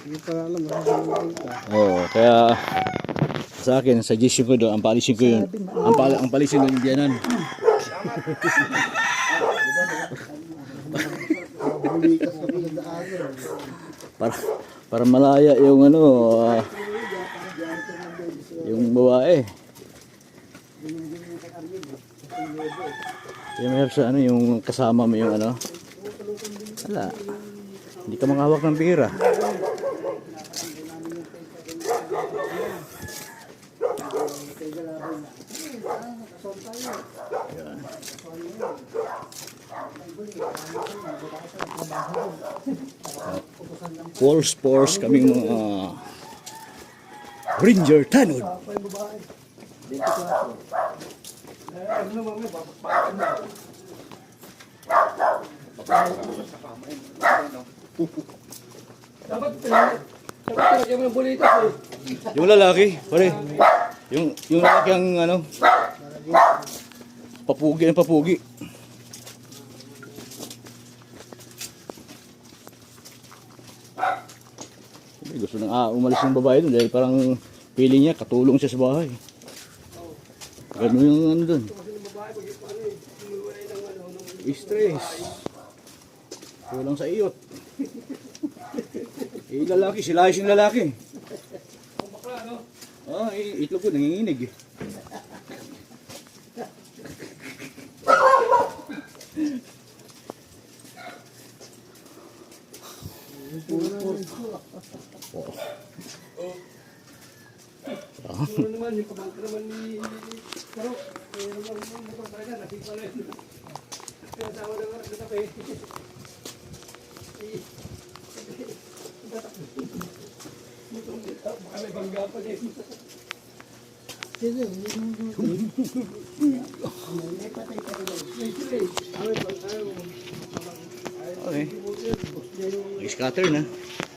Hindi pa alam, maraming ka. Oo, kaya sa akin, suggestion ko doon, ang paalisin ko yun. Ang paalisin doon yung biyanan. Bumikas ka pa sa daan. Para malaya yung ano, yung babae. Yung mahirap sa ano, yung kasama mo yung ano. Wala. Hindi ka manghawak ng pera. Yan. Full sports kaming mga Ranger Tanod. Yung lalaki, pare. Yung lalaki ang ano, papugi ng papugi. Gusto nang umalis ng babae doon dahil parang feeling niya katulong siya sa bahay. Ganun yung ano doon. Stress. Kulang sa iyot. Lalaki, sila yung lalaki. Itlog ko nanginginig eh. Ano naman, yung kabangka naman ni Karo. Kaya naman, motor talaga, nakikita na yun. Kaya tawa na nga, nagkatape. Baka may bangga pa din. Okay. Scatter na.